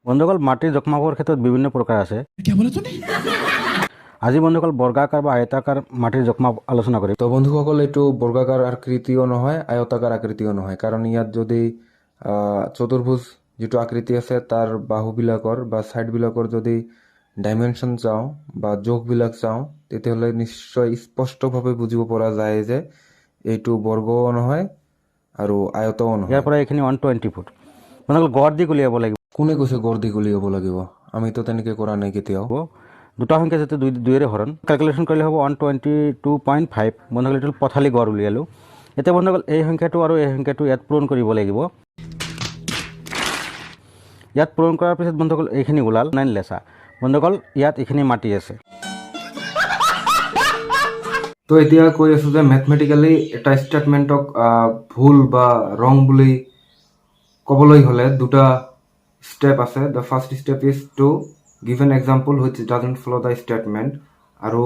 বন্ধুসকল মাটিৰ জোখমাপৰ ক্ষেত্ৰত বিভিন্ন প্ৰকাৰ আছে। আজি বন্ধুসকল বৰ্গাকাৰ বা আয়তাকাৰ মাটিৰ জোখমাপ আলোচনা কৰিম। তো বন্ধুসকল এইটো বৰ্গাকাৰ আকৃতিও নহয় আয়তাকাৰ আকৃতিও নহয়, কাৰণ ইয়াত যদি চতুৰ্ভুজ যিটো আকৃতি আছে তাৰ বাহুবিলাকৰ বা ছাইডবিলাকৰ যদি ডাইমেনশ্যন চাওঁ বা জোখবিলাক চাওঁ, তেতিয়াহ'লে নিশ্চয় স্পষ্টভাৱে বুজিব পৰা যায় যে এইটো বৰ্গও নহয় আৰু আয়তও নহয়। ইয়াৰ পৰা এইখিনি 120 ফুট। বন্ধুসকল গড় দি উলিয়াব লাগিব। কোনে কৈছে গড় দীঘলী হ'ব লাগিব? আমিতো তেনেকৈ কৰা নাই কেতিয়াও। দুটা সংখ্যা যাতে দুইৰে হৰণ কেলকুলেশ্যন কৰিলে হ'ব 122.5। বন্ধুসকল এইটো পথালি গড় উলিয়ালোঁ। এতিয়া বন্ধুসকল এই সংখ্যাটো আৰু এই সংখ্যাটো ইয়াত পূৰণ কৰিব লাগিব। ইয়াত পূৰণ কৰাৰ পিছত বন্ধুসকল এইখিনি ওলাল 9 লেচা। বন্ধুসকল ইয়াত এইখিনি মাটি আছে। তো এতিয়া কৈ আছোঁ যে মেথমেটিকেলি এটা ষ্টেটমেণ্টক ভুল বা ৰং বুলি ক'বলৈ হ'লে দুটা ষ্টেপ আছে। The first step is to give an example which doesn't follow' the statement, আৰু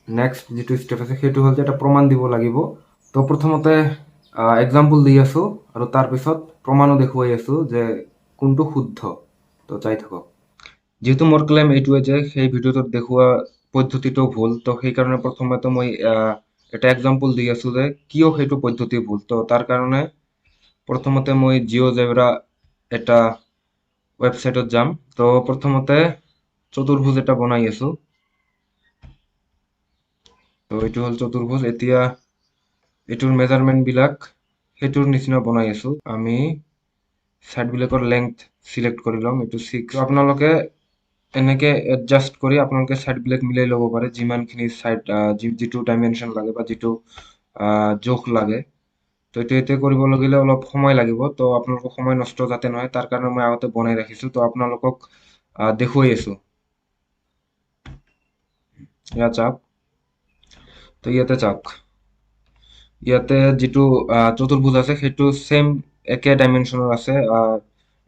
নেক্সট যিটো ষ্টেপ আছে সেইটো হ'ল যে এটা প্ৰমাণ দিব লাগিব। তো প্ৰথমতে এক্সাম্পল দি আছোঁ আৰু তাৰপিছত প্ৰমাণো দেখুৱাই আছোঁ যে কোনটো শুদ্ধ। তো চাই থাকক। যিহেতু মোৰ ক্লেইম এইটোৱে যে সেই ভিডিঅ'টোত দেখুওৱা পদ্ধতিটো ভুল, তো সেইকাৰণে প্ৰথমতে মই এটা এক্সাম্পল দি আছোঁ যে কিয় সেইটো পদ্ধতি ভুল। তো তাৰ কাৰণে প্ৰথমতে মই জিঅ'জেব্ৰা এটা ৱেবছাইটত যাম। তো প্ৰথমতে চতুৰ্ভুজ এটা বনাই আছোঁ। তো এইটো হ'ল চতুৰ্ভুজ। এতিয়া এইটোৰ মেজাৰমেণ্টবিলাক সেইটোৰ নিচিনা বনাই আছোঁ। আমি ছাইডবিলাকৰ লেংথ চিলেক্ট কৰি ল'ম, এইটো 6। আপোনালোকে এনেকৈ এডজাষ্ট কৰি আপোনালোকে ছাইডবিলাক মিলাই ল'ব পাৰে, যিমানখিনি ছাইড যিটো ডাইমেনশ্যন লাগে বা যিটো জোখ লাগে। তো এতিয়া কৰিব লাগিলে অলপ সময় লাগিব। তো আপোনালোকক সময় নষ্ট যাতে নহয় তাৰ কাৰণে মই আগতে বনাই ৰাখিছোঁ। তো আপোনালোকক দেখুৱাই আছোঁ। ইয়াত চাওক। তো ইয়াতে চাওক, ইয়াতে যিটো চতুৰ্ভুজ আছে সেইটো ছেম একে ডাইমেনশ্যনৰ আছে।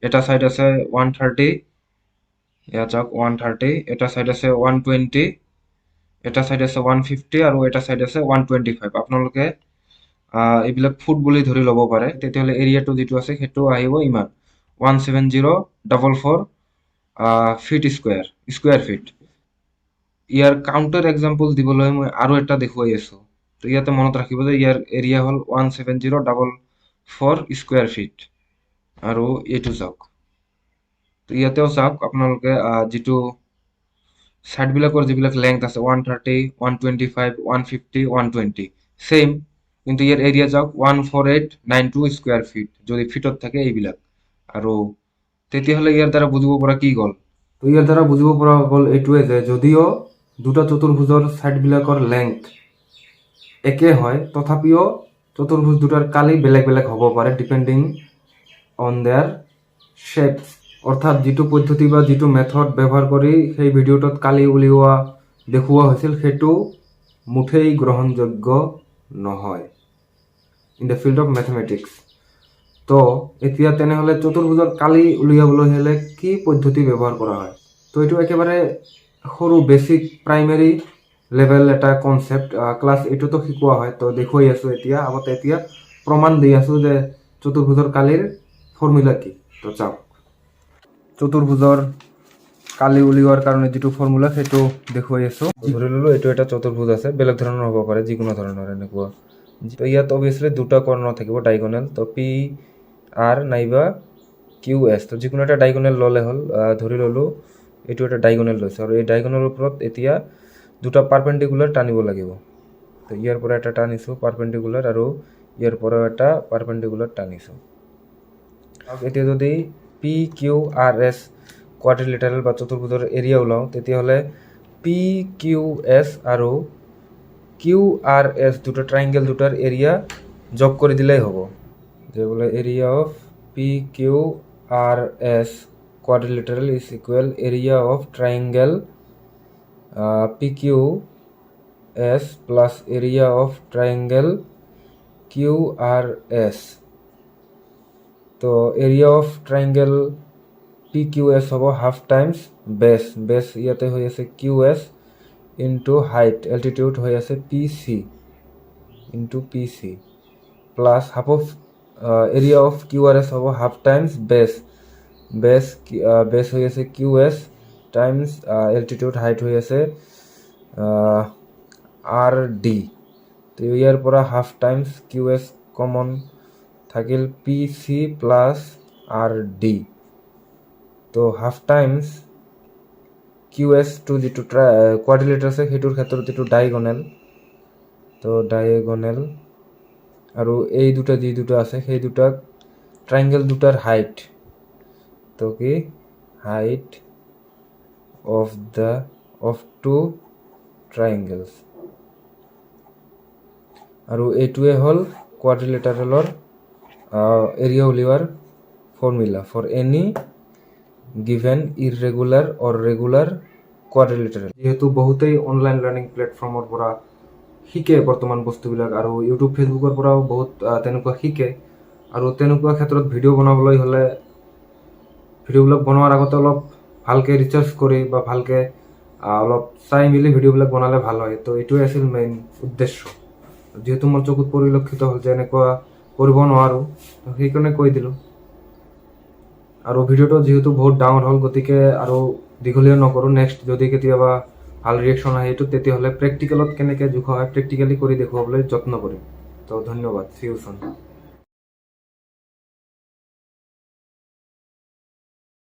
এটা ছাইড আছে 130, ইয়াত চাওক 130, এটা ছাইড আছে 120, এটা ছাইড আছে 150 আৰু এটা ছাইড আছে 125। আপোনালোকে এইবিলাক ফুট বুলি ধৰি ল'ব পাৰে। তেতিয়াহ'লে এৰিয়াটো যিটো আছে সেইটো আহিব ইমান 170,444 ফিট স্কুৱেৰ ফিট। ইয়াৰ কাউণ্টাৰ এক্সাম্পল দিবলৈ মই আৰু এটা দেখুৱাই আছোঁ। তো ইয়াতে মনত ৰাখিব যে ইয়াৰ এৰিয়া হ'ল 170,444 স্কুৱেৰ ফিট। আৰু এইটো চাওক। তো ইয়াতেও চাওক আপোনালোকে যিটো ছাইডবিলাকৰ যিবিলাক লেংথ আছে 130, 125, 150, 120 ছেইম, কিন্তু ইয়াৰ এৰিয়া চাওক 14892 স্কুৱেৰ ফিট যদি ফিটত থাকে এইবিলাক। আৰু তেতিয়াহ'লে ইয়াৰ দ্বাৰা বুজিব পৰা কি গ'ল? তো ইয়াৰ দ্বাৰা বুজিব পৰা গ'ল এইটোৱে যে যদিও দুটা চতুৰ্ভুজৰ ছাইডবিলাকৰ লেংথ একে হয়, তথাপিও চতুৰ্ভুজ দুটাৰ কালি বেলেগ বেলেগ হ'ব পাৰে ডিপেণ্ডিং অন দেয়াৰ শ্বেপছ। অৰ্থাৎ যিটো পদ্ধতি বা যিটো মেথড ব্যৱহাৰ কৰি সেই ভিডিঅ'টোত কালি উলিওৱা দেখুওৱা হৈছিল সেইটো মুঠেই গ্ৰহণযোগ্য নহয় in the field of mathematics. তো এতিয়া তেনেহ'লে চতুৰ্ভুজৰ কালি উলিয়াবলৈ হ'লে কি পদ্ধতি ব্যৱহাৰ কৰা হয়? তো এইটো একেবাৰে সৰু বেছিক প্ৰাইমেৰী লেভেল এটা কনচেপ্ট, ক্লাছ 8তো শিকোৱা হয়। তো দেখুৱাই আছোঁ আগতে এতিয়া প্ৰমাণ দি আছোঁ যে চতুৰ্ভুজৰ কালিৰ ফৰ্মুলা কি। তো চাওক, চতুৰ্ভুজৰ কালি উলিওৱাৰ কাৰণে যিটো ফৰ্মুলা সেইটো দেখুৱাই আছোঁ। ধৰি ল'লোঁ এইটো এটা চতুৰ্ভুজ আছে, বেলেগ ধৰণৰ হ'ব পাৰে, যিকোনো ধৰণৰ এনেকুৱা। তো ইয়াত অভিয়াছলি দুটা কৰ্ণ থাকিব ডাইগনেল। তো পি আৰ নাইবা কিউ এছ, তো যিকোনো এটা ডাইগনেল ল'লে হ'ল। ধৰি ল'লোঁ এইটো এটা ডাইগনেল লৈছোঁ আৰু এই ডাইগনেলৰ ওপৰত এতিয়া দুটা পাৰপেণ্ডিকুলাৰ টানিব লাগিব। তো ইয়াৰ পৰা এটা টানিছোঁ পাৰপেণ্ডিকুলাৰ আৰু ইয়াৰ পৰাও এটা পাৰপেণ্ডিকুলাৰ টানিছোঁ। এতিয়া যদি P Q R S quadrilateral বা চতুৰ্ভুজৰ এৰিয়া ওলাওঁ, তেতিয়াহ'লে পি কিউ এছ আৰু কিউ আৰ এছ দুটা ট্ৰাইংগেল দুটাৰ এৰিয়া যোগ কৰি দিলেই হ'ব। যে বোলে area of P Q R S quadrilateral is equal area of triangle P Q S plus area of triangle Q R S. তো area of triangle P Q S হ'ব হাফ টাইমছ বেছ ইয়াতে হৈ আছে Q S into height altitude হৈ আছে P C into P C plus half of area of Q R S হ'ব half times base base হৈ আছে QS times altitude height হৈ আছে RD। তো ইয়াৰ পৰা হাফ টাইমছ QS কমন থাকিল PC প্লাছ RD। তো হাফ টাইমছ QS টো যিটো কোৱাড্ৰিলেটাৰ আছে সেইটোৰ ক্ষেত্ৰত যিটো ডায়েগনেল, তো ডায়েগনেল আৰু এই দুটা যি দুটা আছে সেই দুটা ট্ৰাইংগেল দুটাৰ হাইট, তো কি হাইট অফ টু ট্ৰাইংগেলছ। আৰু এইটোৱে হ'ল কোৱাড্ৰিলেটাৰেলৰ এৰিয়া উলিওৱাৰ formula for any given irregular or regular কোৱাড্ৰিলেটাৰেল। যিহেতু বহুতেই অনলাইন লাৰ্ণিং প্লেটফৰ্মৰ পৰা শিকে বৰ্তমান বস্তুবিলাক, আৰু ইউটিউব ফেচবুকৰ পৰাও বহুত তেনেকুৱা শিকে। আৰু তেনেকুৱা ক্ষেত্ৰত ভিডিঅ' বনাবলৈ হ'লে ভিডিঅ'বিলাক বনোৱাৰ আগতে অলপ ভালকৈ ৰিচাৰ্চ কৰি বা ভালকৈ অলপ চাই মেলি ভিডিঅ'বিলাক বনালে ভাল হয়। তো এইটোৱে আছিল মেইন উদ্দেশ্য। যিহেতু মোৰ চকুত পৰিলক্ষিত হ'ল যে এনেকুৱা কৰিব নোৱাৰোঁ, সেইকাৰণে কৈ দিলোঁ। আৰু ভিডিঅ'টো যিহেতু বহুত ডাঙৰ হ'ল, গতিকে আৰু দীঘলীয়া নকৰোঁ। নেক্সট যদি কেতিয়াবা ভাল ৰিয়েকশ্যন আহে এইটোত, তেতিয়াহ'লে প্ৰেক্টিকেলত কেনেকৈ জোখা হয় প্ৰেক্টিকেলি কৰি দেখুৱাবলৈ যত্ন কৰিম। তো ধন্যবাদ, চি ইউ চুন।